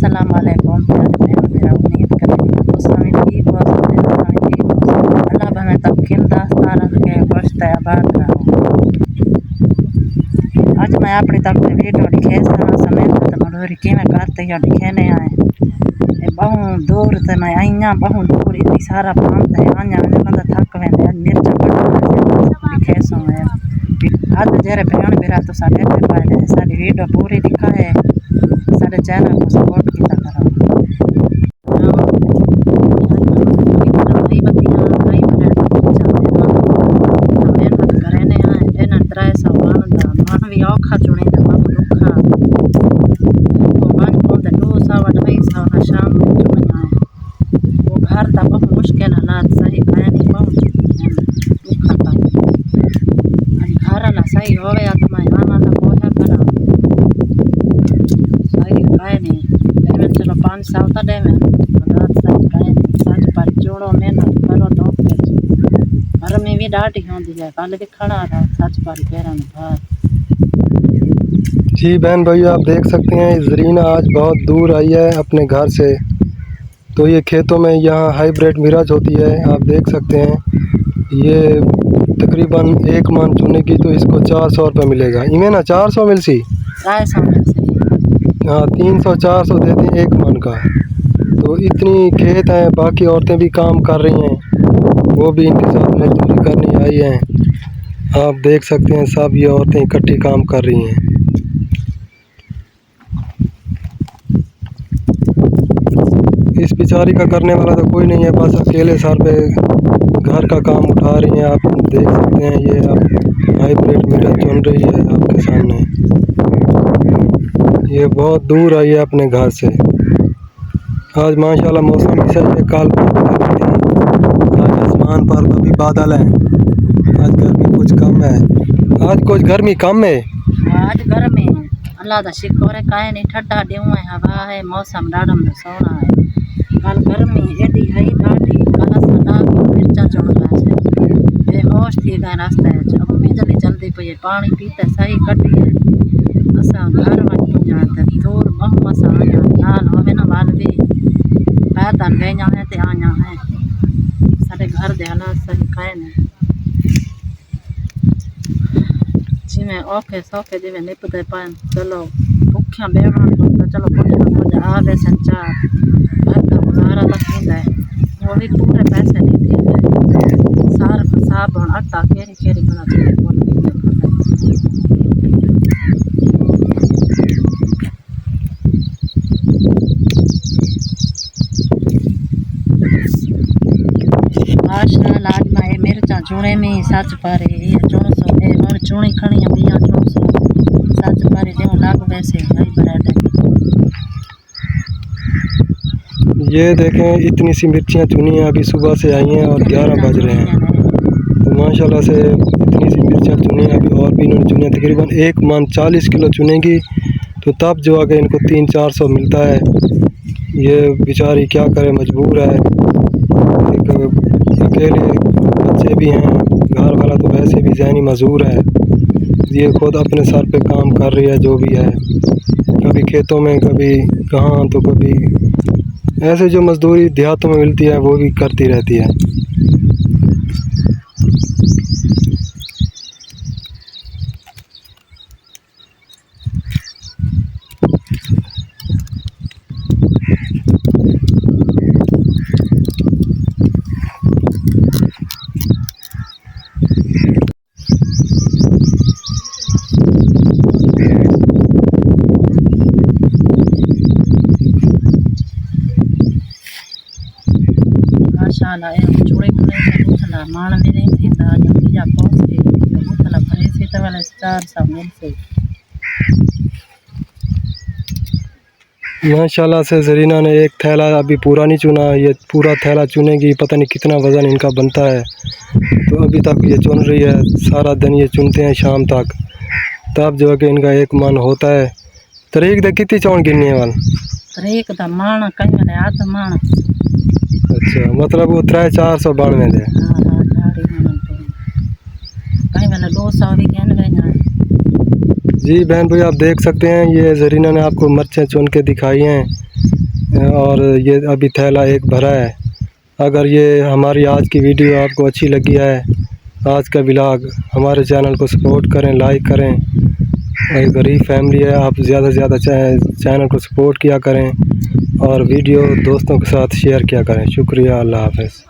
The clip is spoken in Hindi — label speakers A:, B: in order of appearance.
A: अस्सलाम वालेकुम प्यारे मेरा उम्मीद करें तो सभी ठीक हो सकते हैं सभी ठीक हो अल्लाह हमें तब किन दास्तान रख के खुश आबाद रहो। आज मैं अपनी तब से वीडियो दिखे समेत तो मधुरी कि मैं करते ही दिखेने आए बहु दूर से मैं आईया बहु दूर इतनी सारा पान थे आया बंदा थक वेंदे मिर्चा दिखे सो आज जेरे भेण बिरा तो साडे ते पाए साडी वीडियो पूरी दिखाए सारे चैनल को सपोर्ट किया करो। मेहनत करेने आए एना 300 मन भी औखा चुनी दुखा तो 200 शाम में चुनी आए वो घर था बहुत मुश्किल हालात सही कहनी बहुत दुखा था घर ना सही हो गया तो मैं आना तो कोशिश करा सही कहनी लेकिन चलो 500 तो दे में रात सही कहनी सच पर जोड़ो मेहनत करो तो घर में भी डाटी होती है कल भी खड़ा रहा सच पर पैरों में भार।
B: जी बहन भाई आप देख सकते हैं जरीना आज बहुत दूर आई है अपने घर से, तो ये खेतों में यहाँ हाइब्रिड मिर्च होती है। आप देख सकते हैं ये तकरीबन 1 मन चुने की तो इसको 400 रुपये मिलेगा। इमें ना 400 मिल सी हाँ 300 400 देते हैं 1 मन का। तो इतनी खेत हैं, बाकी औरतें भी काम कर रही हैं, वो भी इनके साथ मजदूरी करने आई हैं। आप देख सकते हैं सब ये औरतें इकट्ठी काम कर रही हैं। इस बेचारी का करने वाला तो कोई नहीं है, बस अकेले सर पे घर का काम उठा रही हैं। आप देख सकते हैं ये आप हाइब्रिड मिर्च चुन रही है आपके सामने। ये बहुत दूर आई है अपने घर से। आज माशाल्लाह मौसम भी सही है, कल आज आसमान पर भी बादल है, आज गर्मी कुछ कम है। आज कुछ गर्मी कम है,
A: आज गर्मी अल्लाह दा शुक्र है काहे नहीं ठंडा देव है हवा है मौसम डाढ़ा में सोना है। कल गर्मी एडी है डाढ़ी कल सदा की मिर्चा चढ़ गए बेहोश थी गए रास्ते अब में जल्दी जल्दी पे पानी पीते सही कटी है असा घर वही जाते दूर बहु मसा आया नाल होवे ना बाल भी पैदल गया है ते आया है सारे घर दे हालात सही काहे नहीं जिमें औखे सौखे जिमें निपते पान चलो भूखिया बेवण तो चलो कुछ मजा आवे संचार घर का गुजारा तक है वो भी पूरे पैसे नहीं देते सार साबुन आटा केरी केरी बना चाहिए माशाल्लाह आज मैं मिर्चा चूने में सच पारे चुन सो हूँ चूनी खड़ी बिया चुन सो सच पारे जो लाग वैसे हाइब्रिड।
B: ये देखें इतनी सी मिर्चियाँ चुनी हैं, अभी सुबह से आई हैं और 11 बज रहे हैं। तो माशाल्लाह से इतनी सी मिर्चियाँ चुनी हैं, अभी और भी इन्होंने चुनी हैं। तकरीबन 1 मन 40 किलो चुनेगी तो तब जो आगे इनको 300-400 मिलता है। ये बेचारी क्या करे मजबूर है, एक अकेले बच्चे भी हैं, घर वाला तो वैसे भी ज़हनी मजदूर है। ये खुद अपने सर पे काम कर रही है जो भी है, कभी खेतों में कभी कहाँ तो कभी ऐसे जो मजदूरी देहातों में मिलती है वो भी करती रहती है।
A: माशाल्लाह चूड़े खड़े उथला मान भी नहीं थींदा जल्दी जा पहुंच के उथला भरे से तो वाले 400 मिल से।
B: माशाल्लाह से जरीना ने एक थैला अभी पूरा नहीं चुना, ये पूरा थैला चुनेगी, पता नहीं कितना वज़न इनका बनता है। तो अभी तक ये चुन रही है, सारा दिन ये चुनते हैं शाम तक, तब जो है कि इनका 1 मन होता है। तरीक दे कितनी चौन गिनने वाल
A: तरीक दा मान कहीं वाले आध मान।
B: अच्छा मतलब वो 300-492 दे
A: कहीं वाले 200 भी गिन गए।
B: जी बहन भाई आप देख सकते हैं ये जरीना ने आपको मिर्चें चुन के दिखाई हैं। और ये अभी थैला एक भरा है। अगर ये हमारी आज की वीडियो आपको अच्छी लगी है, आज का व्लॉग, हमारे चैनल को सपोर्ट करें, लाइक करें। एक गरीब फैमिली है, आप ज़्यादा से ज़्यादा चैनल को सपोर्ट किया करें और वीडियो दोस्तों के साथ शेयर किया करें। शुक्रिया, अल्लाह हाफ़िज़।